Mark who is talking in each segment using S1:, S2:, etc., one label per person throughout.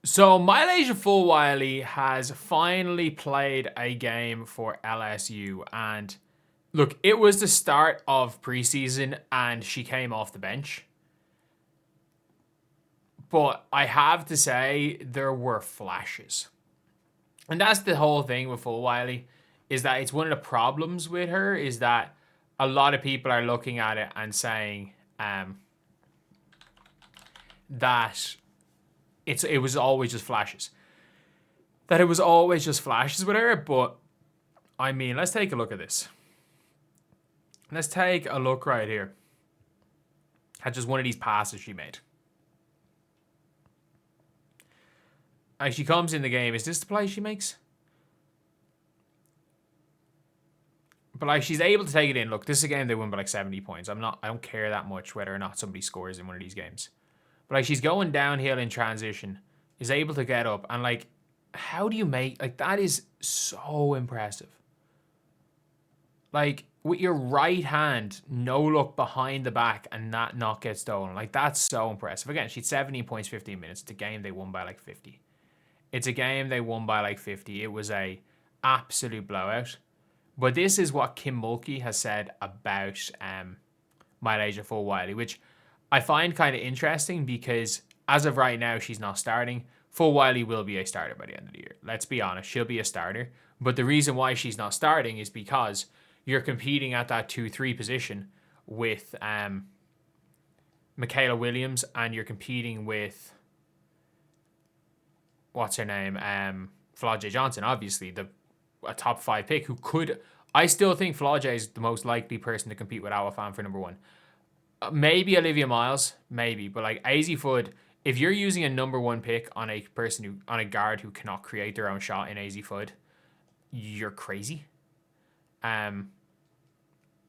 S1: So Milaysia Fulwiley has finally played a game for LSU, and look, it was the start of preseason and she came off the bench. But I have to say there were flashes. And that's the whole thing with Fulwiley, is that it's one of the problems with her is that a lot of people are looking at it and saying that it was always just flashes. That it was always just flashes with her, but I mean, let's take a look at this. Let's take a look right here at just one of these passes she made. Like, she comes in the game. Is this the play she makes? But like, she's able to take it in. Look, this is a game they win by like 70 points. I don't care that much whether or not somebody scores in one of these games. But like, she's going downhill in transition, is able to get up, and like, how do you make, like, that is so impressive. Like, with your right hand, no look behind the back and that not get stolen. Like, that's so impressive. Again, she's 17 points, 15 minutes. It's a game they won by like 50. It's a game they won by like 50. It was a absolute blowout. But this is what Kim Mulkey has said about Milaysia Fulwiley, which I find kind of interesting because as of right now, she's not starting. Fulwiley will be a starter by the end of the year. Let's be honest, she'll be a starter. But the reason why she's not starting is because you're competing at that 2-3 position with Michaela Williams, and you're competing with, what's her name? Flau'jae Johnson, obviously, a top 5 pick who could. I still think Flau'jae is the most likely person to compete with Awafam for number 1. Maybe Olivia Miles, maybe, but like AZ Fud, if you're using a number 1 pick on a person on a guard who cannot create their own shot in AZ Fud, you're crazy.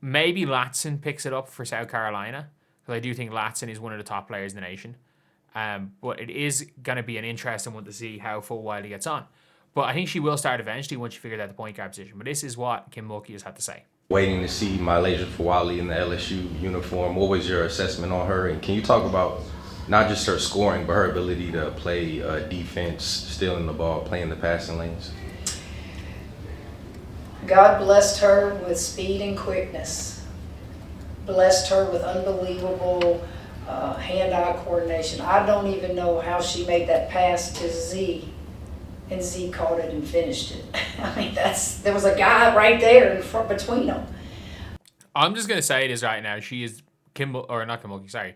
S1: Maybe Latson picks it up for South Carolina, because I do think Latson is one of the top players in the nation. But it is going to be an interesting one to see how Fulwiley gets on. But I think she will start eventually once she figures out the point guard position. But this is what Kim Mulkey has had to say.
S2: Waiting to see Milaysia Fulwiley in the LSU uniform. What was your assessment on her? And can you talk about not just her scoring, but her ability to play defense, stealing the ball, playing the passing lanes?
S3: God blessed her with speed and quickness. Blessed her with unbelievable hand-eye coordination. I don't even know how she made that pass to Z, and Z caught it and finished it. I mean, there was a guy right there in front between them.
S1: I'm just gonna say this right now. She is not Kim Mulkey, sorry.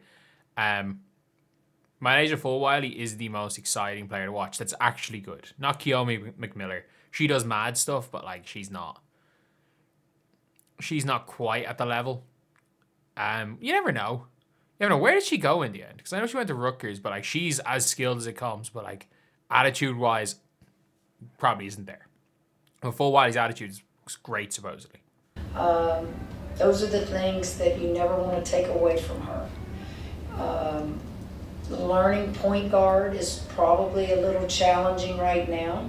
S1: Milaysia Fulwiley is the most exciting player to watch. That's actually good. Not Kiyomi McMiller. She does mad stuff, but like, she's not quite at the level. You never know. You never know. Where did she go in the end? Because I know she went to Rutgers, but like, she's as skilled as it comes. But like, attitude-wise, probably isn't there. But Fulwiley's attitude is great, supposedly.
S3: Those are the things that you never want to take away from her. Learning point guard is probably a little challenging right now,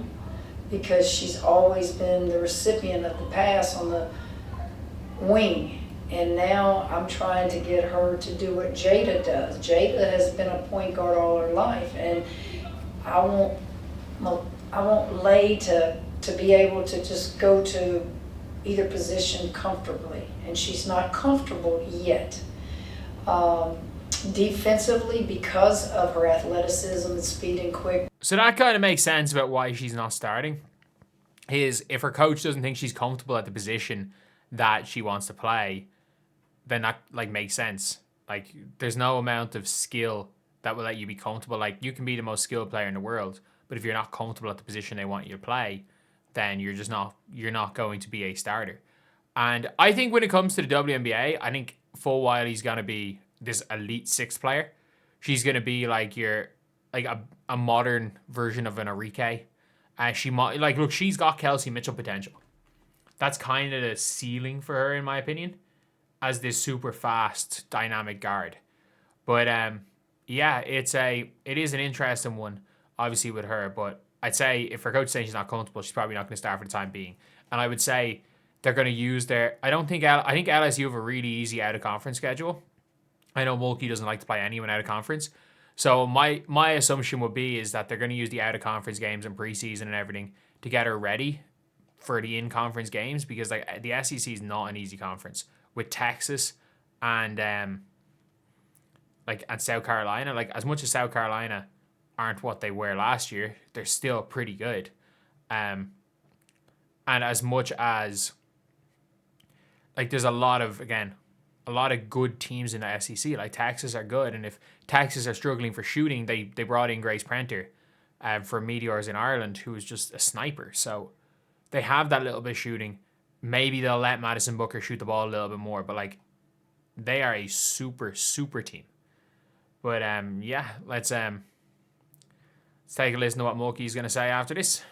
S3: because she's always been the recipient of the pass on the wing. And now I'm trying to get her to do what Jada does. Jada has been a point guard all her life, and I want Lay to be able to just go to either position comfortably, and she's not comfortable yet. Defensively, because of her athleticism and speed and quick.
S1: So that kind of makes sense about why she's not starting. Is if her coach doesn't think she's comfortable at the position that she wants to play, then that like makes sense. Like, there's no amount of skill that will let you be comfortable. Like, you can be the most skilled player in the world, but if you're not comfortable at the position they want you to play, then you're not going to be a starter. And I think when it comes to the WNBA, I think Fulwiley's gonna be this elite 6 player. She's gonna be like a modern version of an Arike. She might look, she's got Kelsey Mitchell potential. That's kind of the ceiling for her, in my opinion, as this super fast, dynamic guard. But yeah, it is an interesting one, obviously, with her. But I'd say if her coach is saying she's not comfortable, she's probably not going to start for the time being. And I would say they're going to use I think LSU have a really easy out of conference schedule. I know Mulkey doesn't like to play anyone out of conference, So my assumption would be is that they're going to use the out of conference games and preseason and everything to get her ready for the in conference games, because like the SEC is not an easy conference with Texas and and South Carolina. Like, as much as South Carolina aren't what they were last year, they're still pretty good. And as much as like there's a lot of good teams in the SEC. Like Texas are good, and if Texas are struggling for shooting, they brought in Grace Prenter for Meteors in Ireland, who is just a sniper. So they have that little bit of shooting. Maybe they'll let Madison Booker shoot the ball a little bit more, but like they are a super team. But yeah, let's take a listen to what Mulkey's going to say after this.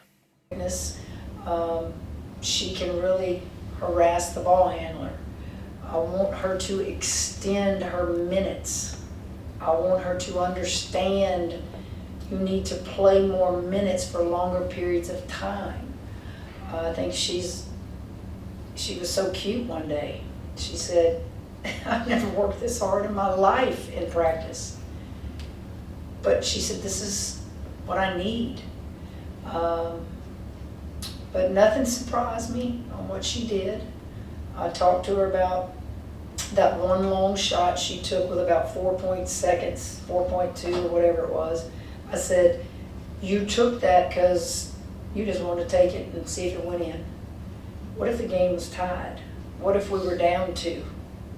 S3: She can really harass the ball handler. I want her to extend her minutes. I want her to understand you need to play more minutes for longer periods of time. I think she was so cute one day. She said, I've never worked this hard in my life in practice. But she said, this is what I need. But nothing surprised me on what she did. I talked to her about that one long shot she took with about 4 seconds, 4.2 or whatever it was. I said, you took that because you just wanted to take it and see if it went in. What if the game was tied? What if we were down 2?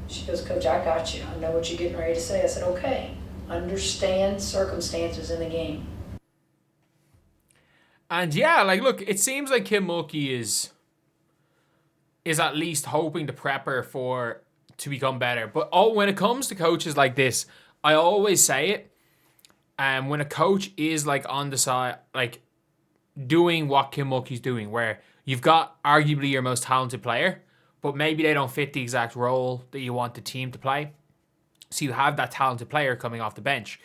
S3: She goes, Coach, I got you. I know what you're getting ready to say. I said, okay, understand circumstances in the game.
S1: And yeah, like, look, it seems like Kim Mulkey is at least hoping to prep her to become better. But when it comes to coaches like this, I always say it. And when a coach is like on the side, like doing what Kim Mulkey's doing, where you've got arguably your most talented player, but maybe they don't fit the exact role that you want the team to play. So you have that talented player coming off the bench.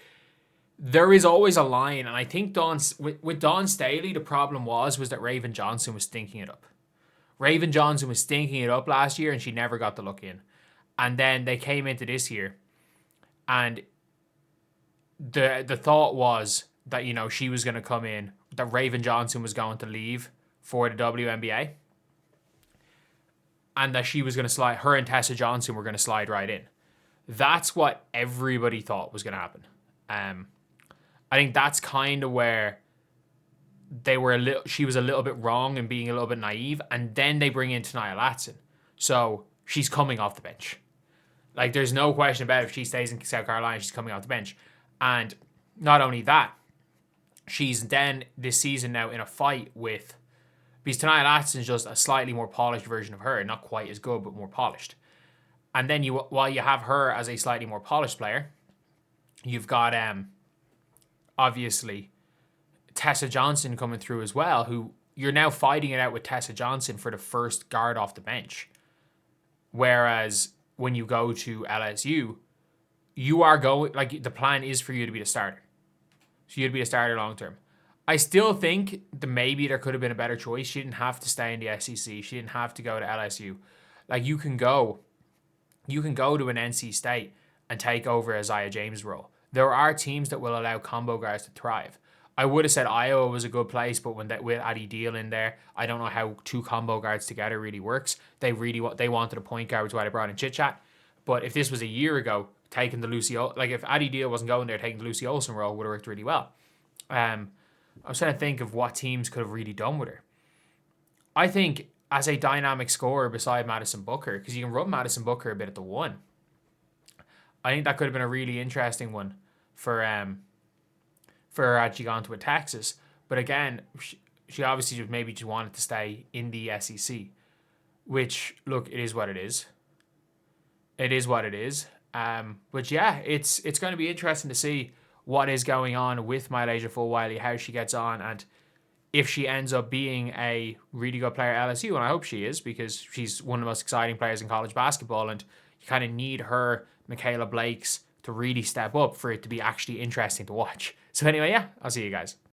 S1: There is always a line, and I think with Dawn Staley, the problem was that Raven Johnson was stinking it up. Raven Johnson was stinking it up last year, and she never got the look in. And then they came into this year, and the thought was that, you know, she was going to come in, that Raven Johnson was going to leave for the WNBA, and that she was going to slide, her and Tessa Johnson were going to slide right in. That's what everybody thought was going to happen. I think that's kind of where she was a little bit wrong and being a little bit naive, and then they bring in Tania Latson. So she's coming off the bench. Like, there's no question about it. If she stays in South Carolina, she's coming off the bench. And not only that, she's then this season now in a fight with, because Tania Latson's just a slightly more polished version of her, not quite as good, but more polished. And then while you have her as a slightly more polished player, you've got obviously Tessa Johnson coming through as well, who you're now fighting it out with Tessa Johnson for the first guard off the bench. Whereas when you go to LSU, you are going, like, the plan is for you to be the starter. So you'd be a starter long term. I still think that maybe there could have been a better choice. She didn't have to stay in the SEC. She didn't have to go to LSU. Like, you can go to an NC State and take over Isaiah James' role. There are teams that will allow combo guards to thrive. I would have said Iowa was a good place, but with Addie Deal in there, I don't know how 2 combo guards together really works. They wanted a point guard, which is why they brought in Chit Chat. But if this was a year ago, taking the if Addie Deal wasn't going there, taking the Lucy Olsen role would have worked really well. I was trying to think of what teams could have really done with her. I think as a dynamic scorer beside Madison Booker, because you can run Madison Booker a bit at the 1. I think that could have been a really interesting one for her had she gone to a Texas. But again, she obviously just wanted to stay in the SEC, which, look, it is what it is. It is what it is. But yeah, it's going to be interesting to see what is going on with Milaysia Fulwiley, how she gets on, and if she ends up being a really good player at LSU, and I hope she is, because she's one of the most exciting players in college basketball, and you kind of need her, Michaela Blake's, to really step up for it to be actually interesting to watch. So anyway, yeah, I'll see you guys.